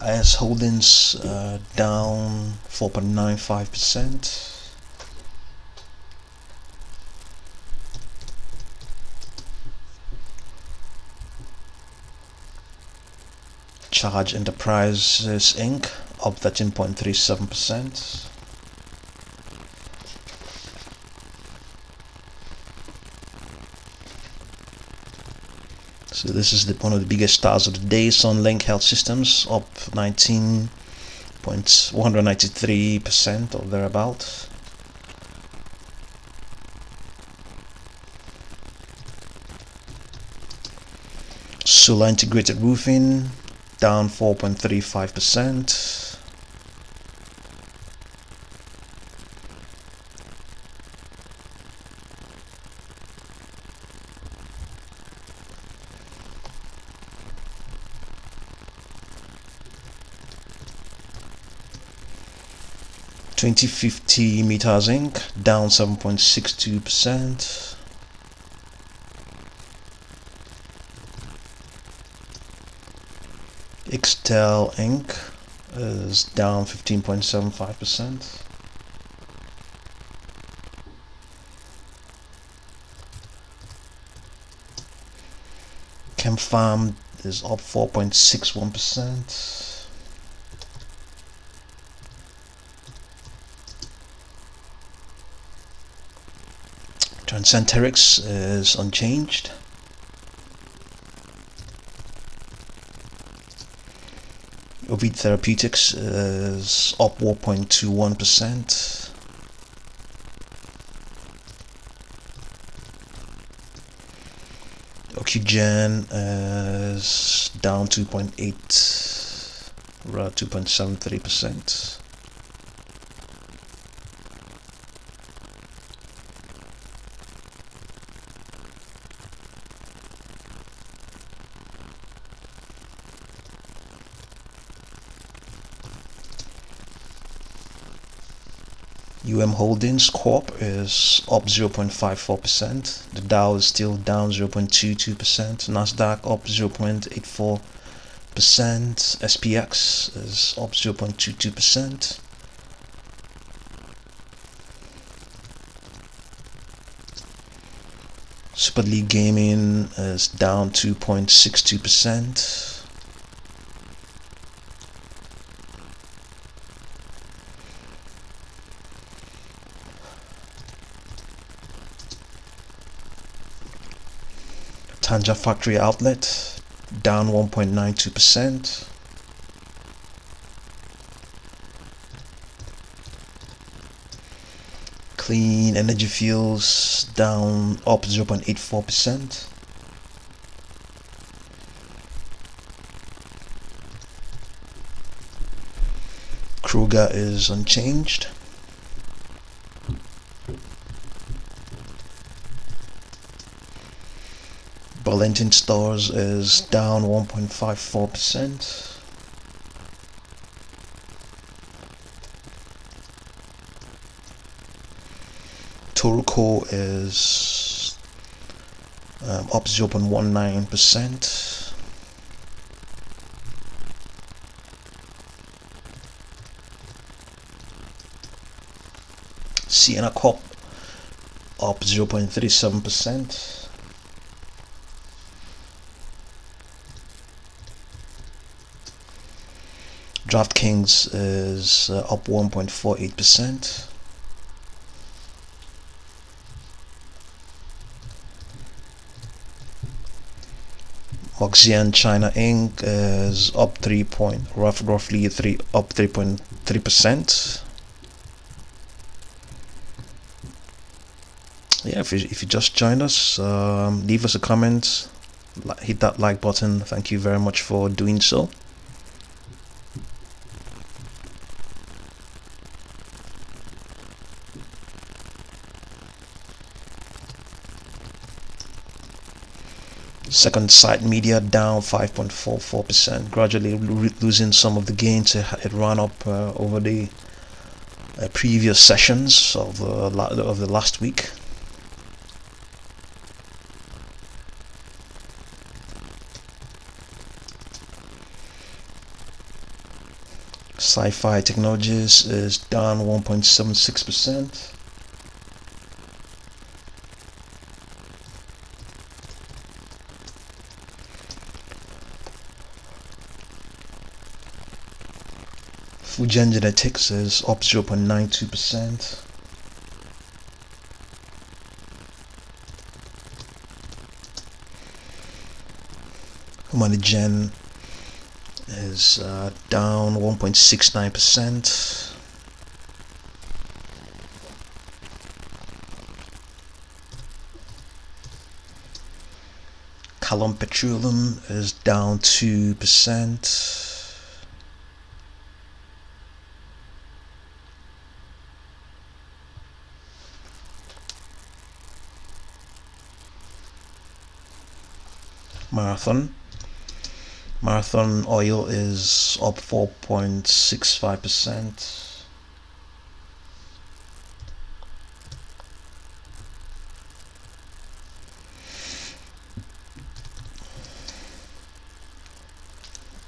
IS Holdings down 4.95%. Charge Enterprises Inc. up 13.37%. So this is one of the biggest stars of the day. Sunlink Health Systems up 193% or thereabout. Solar Integrated Roofing down 4.35%. $20.50 Meters Inc. down 7.62%. Extel Inc. is down 15.75%. ChemFarm is up 4.61%. Transcenterix is unchanged. Ovid Therapeutics is up 4.21%. Ocugen is down 2.73%. Holdings Corp is up 0.54%. The Dow is still down 0.22%. Nasdaq up 0.84%. SPX is up 0.22%. Super League Gaming is down 2.62%. Tanja Factory Outlet down 1.92%. Clean Energy Fuels down up 0.84%. Kruger is unchanged. Valentin Stores is down 1.54%. Toruko is up 0.19%. Sienna Corp up 0.37%. DraftKings is up 1.48%. Moxian China Inc. is up roughly 3.3%. Yeah, if you just joined us, leave us a comment, hit that like button. Thank you very much for doing so. Second Sight Media down 5.44%, gradually losing some of the gains it ran up over the previous sessions of the last week. Sci-Fi Technologies is down 1.76%. Fujian Genetics is up 0.92%. Humanigen is down 1.69%. Callum Petroleum is down 2%. Marathon Oil is up 4.65%.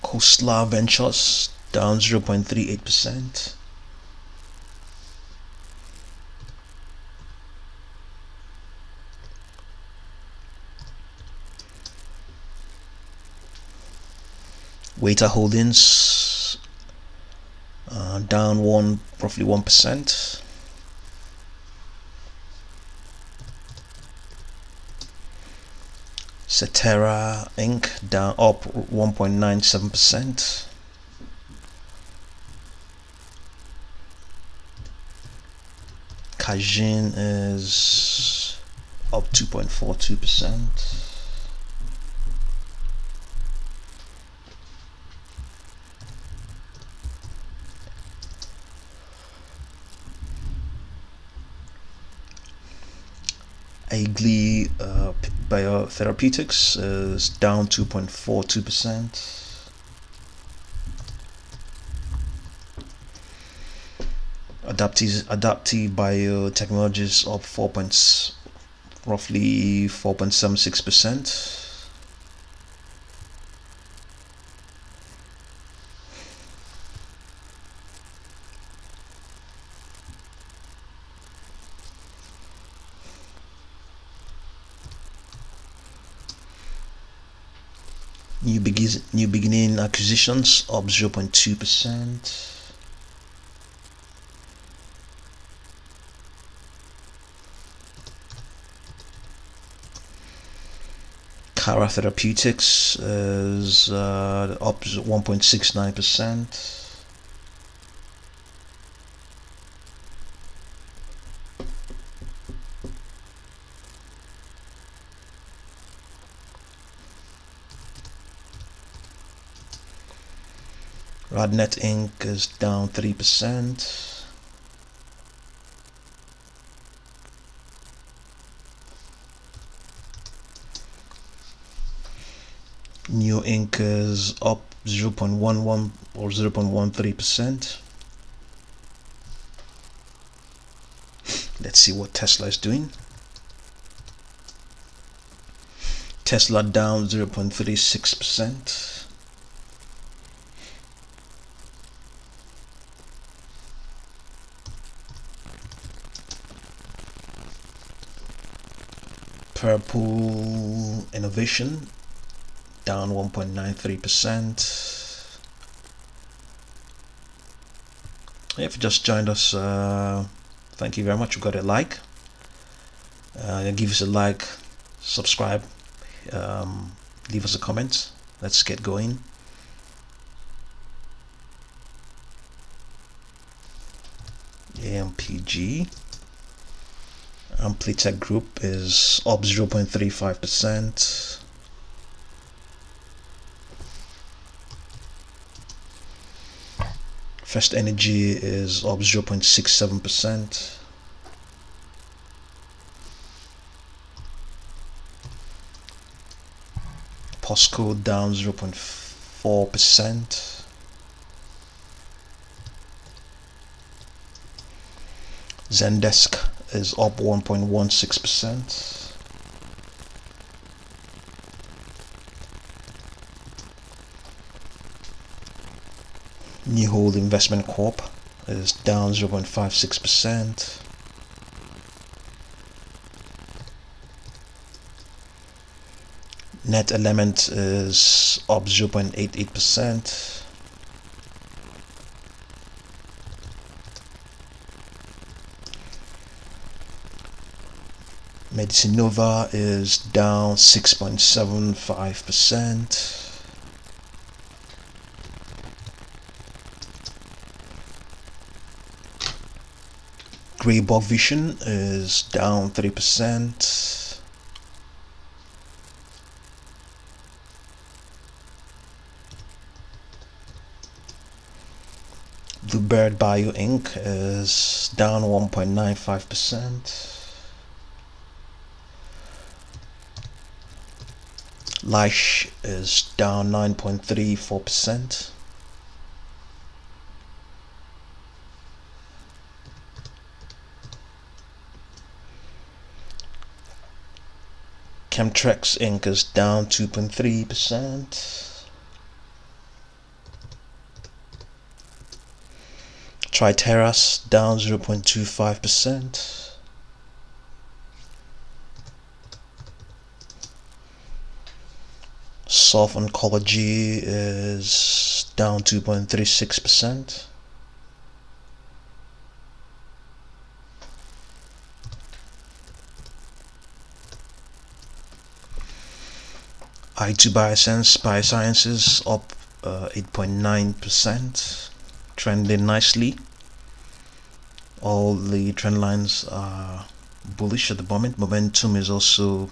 Khosla Ventures down 0.38%. Waiter Holdings down roughly 1%. Cetera Inc. down up 1.97%. Kajin is up 2.42%. Agli Biotherapeutics is down 2.42%. Adaptive Biotechnologies up roughly 4.76%. New beginning acquisitions up 0.2%. Cara Therapeutics is up 1.69%. Radnet Inc. is down 3%. Inc. is up 0.11 or 0.13%. Let's see what Tesla is doing. Tesla down 0.36%. Purple Innovation down 1.93%. If you just joined us, thank you very much. We got a like. Give us a like, subscribe, leave us a comment. Let's get going. AMPG. Amplitech Group is up 0.35%. First Energy is up 0.67%. POSCO down 0.4%. Zendesk is up 1.16%. New Hold Investment Corp is down 0.56%. Net Element is up 0.88%. Medicine Nova is down 6.75%. Greybog Vision is down 3%. Bluebird Bio Inc. is down 1.95%. Lash is down 9.34%. Chemtrex Inc. is down 2.3%. Triteras down 0.25%. Soft Oncology is down 2.36%. I2 Biosciences up 8.9%, trending nicely. All the trend lines are bullish at the moment. Momentum is also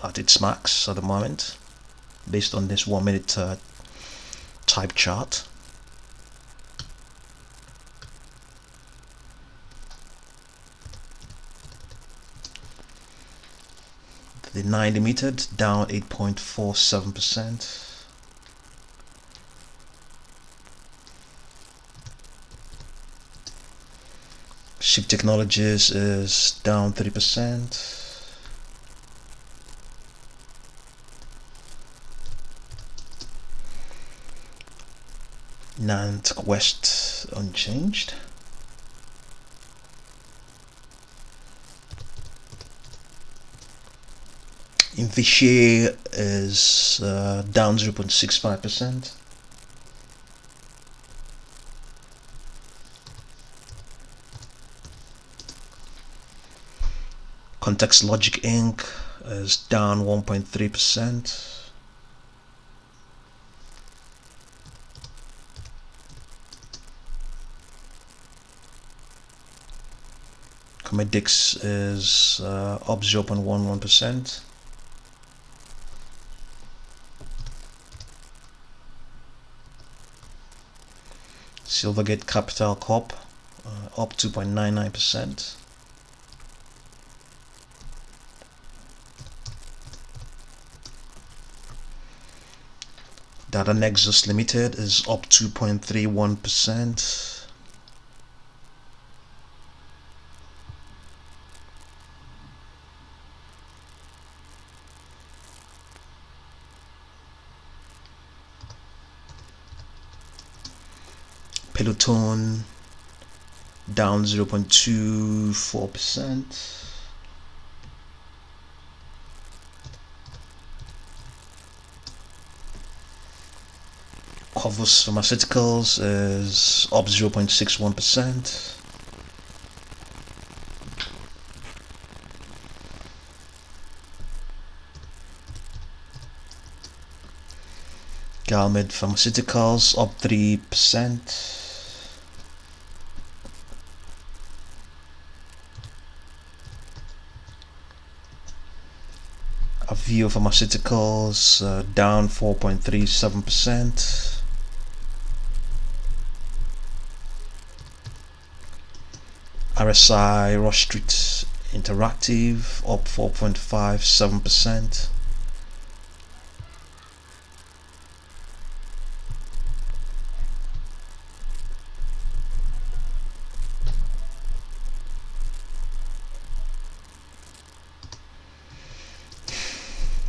at its max at the moment, based on this 1 minute type chart. The 90 limited down 8.47%. Ship Technologies is down 3%. Nant West unchanged. Invichere is down 0.65%. Context Logic Inc. is down 1.3%. Comedix is up 0.11%. Silvergate Capital Corp up 2.99%. Data Nexus Limited is up 2.31%. Peloton down 0.24%. KOSS Pharmaceuticals is up 0.61%. Galmed Pharmaceuticals up 3%. Avio Pharmaceuticals down 4.37%. RSI Rush Street Interactive up 4.57%.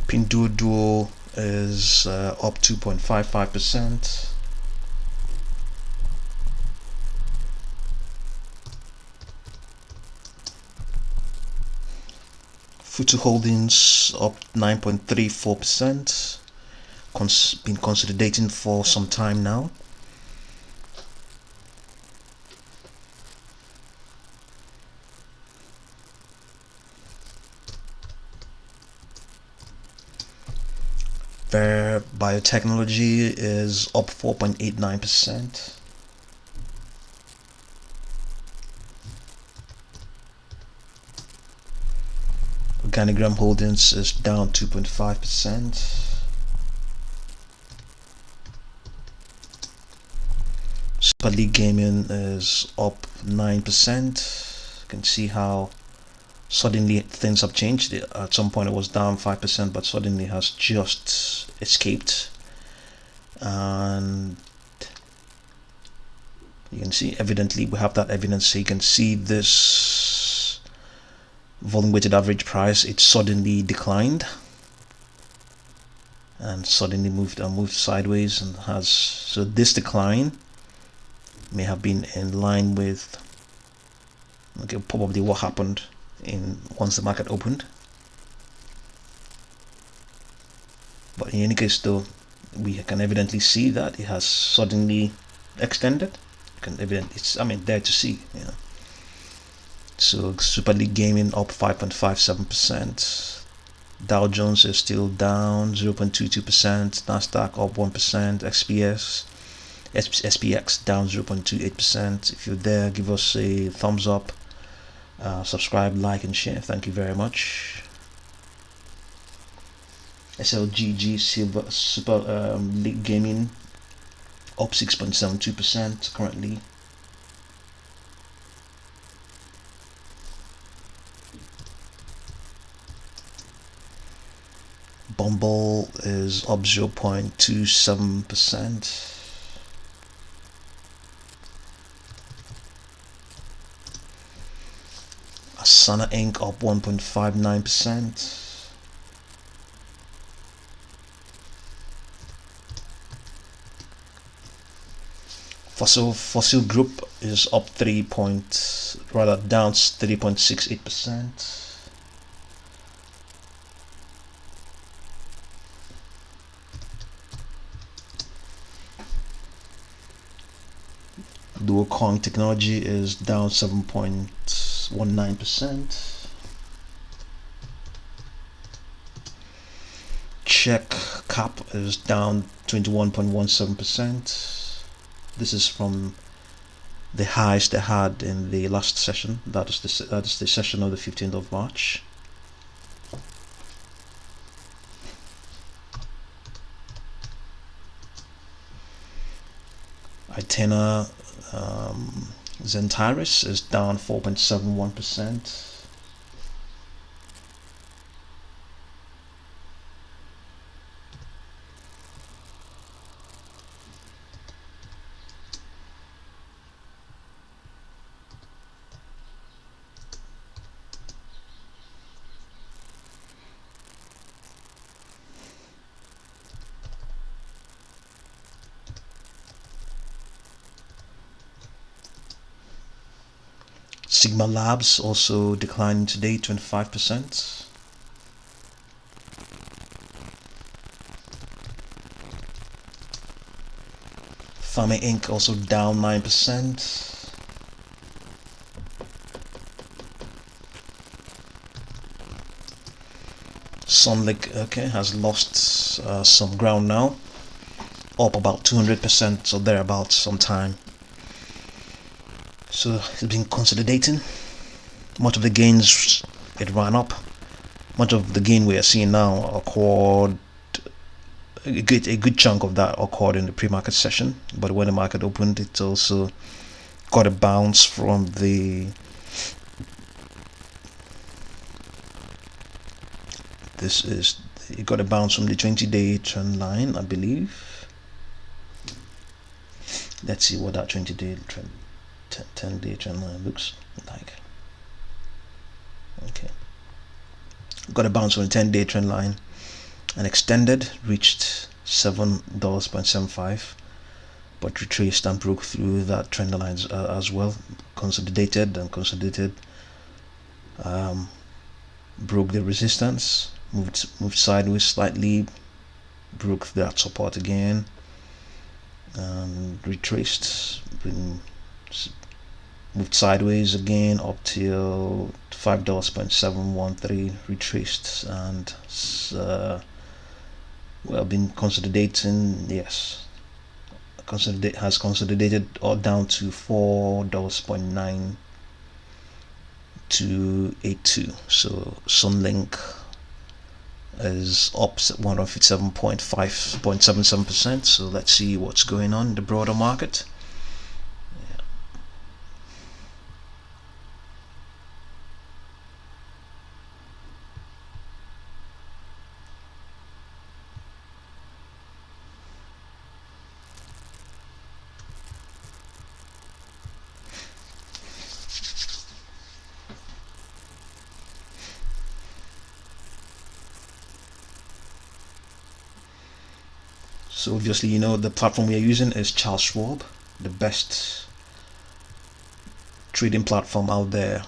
Pinduoduo is up 2.55%. Futu Holdings up 9.34%. Been consolidating for some time now. Ver Biotechnology is up 4.89%. Organigram Holdings is down 2.5%. Super League Gaming is up 9%. You can see how suddenly things have changed. At some point it was down 5%, but suddenly has just escaped. And you can see, evidently we have that evidence. So you can see this volume weighted average price, it suddenly declined and suddenly moved sideways, and has, so this decline may have been in line with probably what happened once the market opened. But in any case though, we can evidently see that it has suddenly extended. It's, I mean, there to see, you know. So Super League Gaming up 5.57%. Dow Jones is still down 0.22%. Nasdaq up 1%. SPX down 0.28%. If you're there, give us a thumbs up, subscribe, like, and share. Thank you very much. SLGG Super League Gaming up 6.72% currently. Bumble is up 0.27%. Asana Inc. up 1.59%. Fossil Group is up down 3.68%. Luokung Technology is down 7.19%. Chek Cap is down 21.17%. This is from the highs they had in the last session. That is the session of the 15th of March. Itena Zentaris is down 4.71%. Sigma Labs also declined today 25%. Fami Inc. also down 9%. Sunlick, okay, has lost some ground now, up about 200%, so thereabouts sometime. So it's been consolidating. Much of the gains, it ran up. Much of the gain we are seeing now occurred, a good chunk of that occurred in the pre-market session, but when the market opened, it also got a bounce from the it got a bounce from the 20-day trend line, I believe. Let's see what that 20-day trend 10-day trend line looks like. Okay, got a bounce from the 10-day trend line and extended, reached $7.75, but retraced and broke through that trend line as well. Consolidated, broke the resistance, moved sideways slightly, broke that support again, and retraced, moved sideways again up till $5.713, retraced, and well, been consolidating. Yes, has consolidated all down to $4.9282. So Sunlink is up 157.77%. So let's see what's going on in the broader market. So obviously, you know, the platform we are using is Charles Schwab, the best trading platform out there in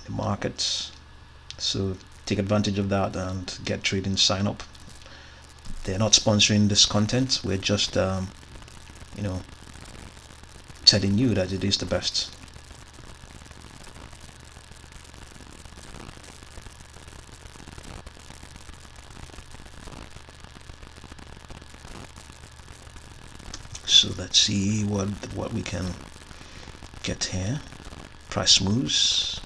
the markets. So take advantage of that and get trading, sign up. They're not sponsoring this content. We're just, you know, telling you that it is the best. So let's see what we can get here. Price moves.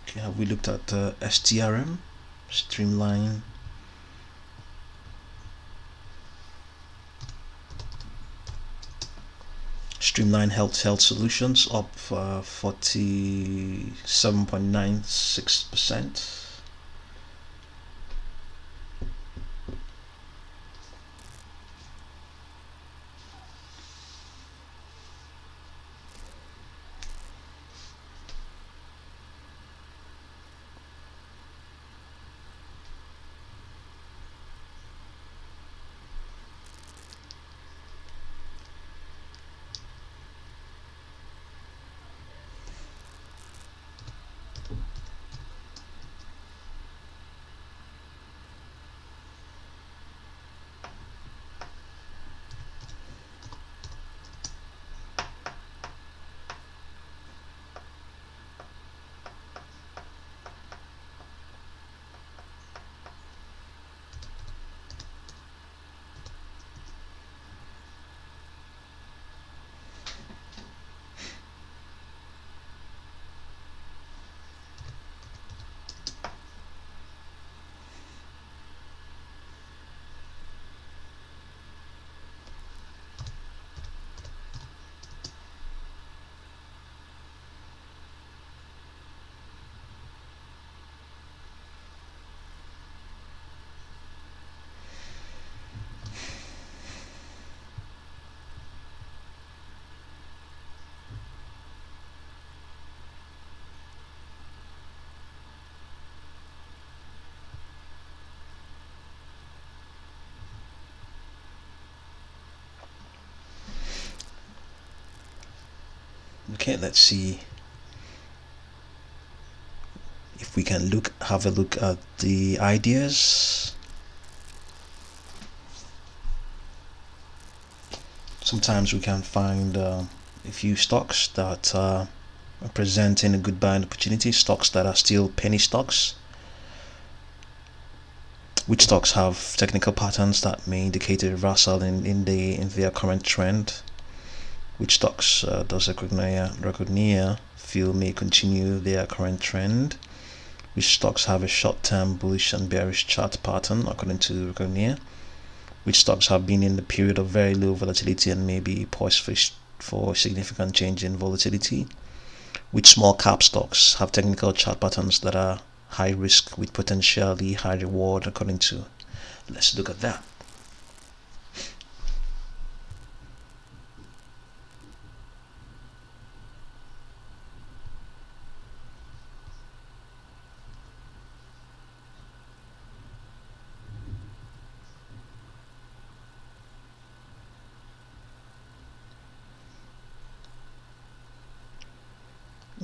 Okay, have we looked at STRM? Streamline. Streamline Health Solutions up 47.96%. Okay, let's see if we can have a look at the ideas. Sometimes we can find a few stocks that are presenting a good buying opportunity, stocks that are still penny stocks, which stocks have technical patterns that may indicate a reversal in their current trend, which stocks does Recognia feel may continue their current trend, which stocks have a short-term bullish and bearish chart pattern according to Recognia, which stocks have been in the period of very low volatility and may be poised for significant change in volatility, which small cap stocks have technical chart patterns that are high risk with potentially high reward according to. Let's look at that.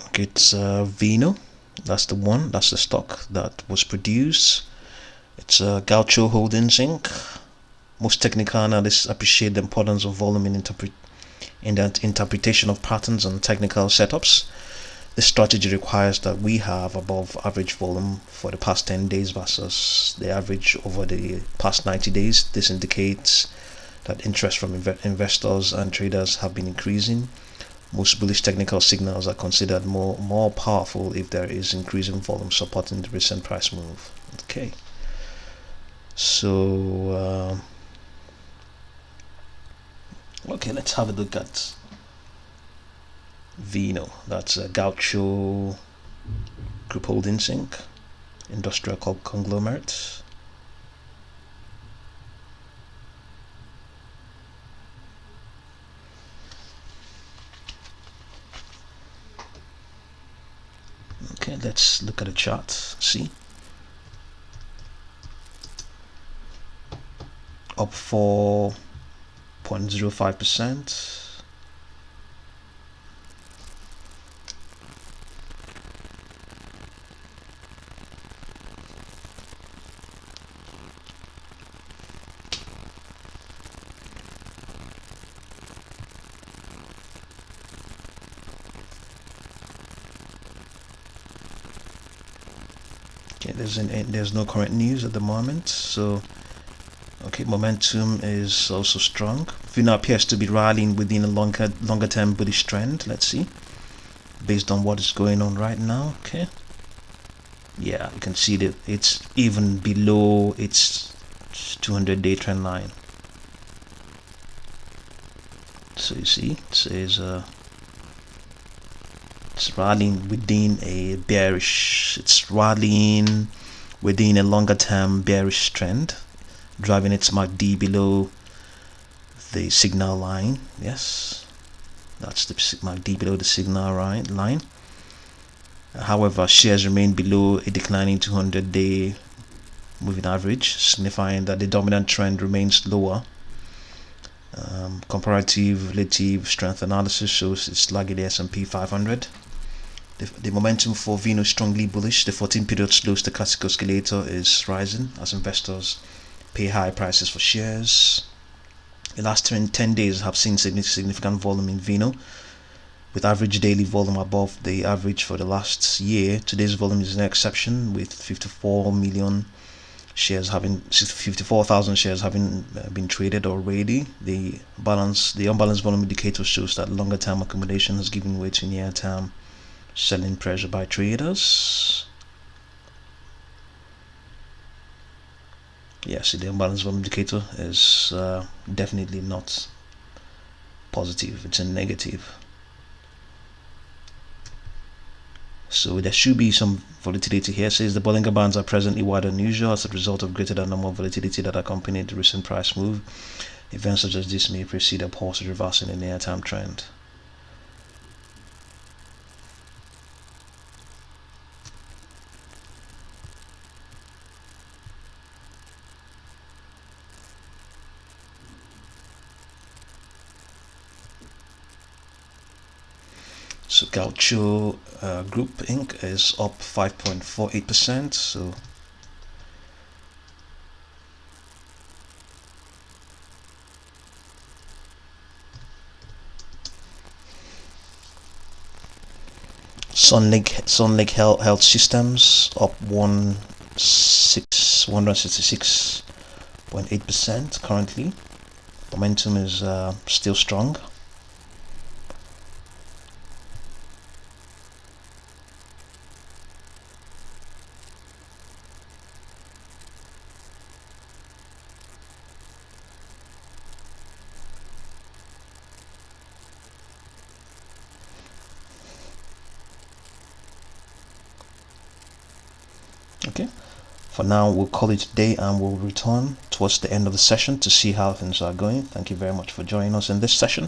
Okay, it's Vino. That's the one. That's the stock that was produced. It's Gaucho Holdings Inc. Most technical analysts appreciate the importance of volume in that interpretation of patterns and technical setups. This strategy requires that we have above average volume for the past 10 days versus the average over the past 90 days. This indicates that interest from investors and traders have been increasing. Most bullish technical signals are considered more powerful if there is increasing volume supporting the recent price move. Okay, so okay, let's have a look at Vino. That's Gaucho Group Holdings Inc. Industrial conglomerate. Okay, let's look at the chart. See, up 4.05%. Okay, there's no current news at the moment, so okay, momentum is also strong. Vino appears to be rallying within a longer term bullish trend. Let's see, based on what is going on right now. Okay, yeah, you can see that it's even below its 200-day trend line. So you see, it says it's rallying within a bearish. It's rallying within a longer term bearish trend, driving its MACD below the signal line. Yes, that's the MACD below the signal line. However, shares remain below a declining 200-day moving average, signifying that the dominant trend remains lower. Comparative relative strength analysis shows it's lagging the S&P 500. The momentum for Vino is strongly bullish. The 14-period slow stochastic oscillator is rising as investors pay high prices for shares. The last 10 days have seen significant volume in Vino, with average daily volume above the average for the last year. Today's volume is an exception, with 54,000 shares having been traded already. The unbalanced volume indicator shows that longer term accumulation has given way to near term selling pressure by traders. Yes, the unbalanced volume indicator is definitely not positive, it's a negative. So there should be some volatility here. It says the Bollinger Bands are presently wider than usual as a result of greater than normal volatility that accompanied the recent price move. Events such as this may precede a pause reversing the near term trend. So Gaucho Group Inc. is up 5.48%. So Sun Lake Health Systems up 166.8% currently. Momentum is still strong. Okay, for now we'll call it a day and we'll return towards the end of the session to see how things are going. Thank you very much for joining us in this session.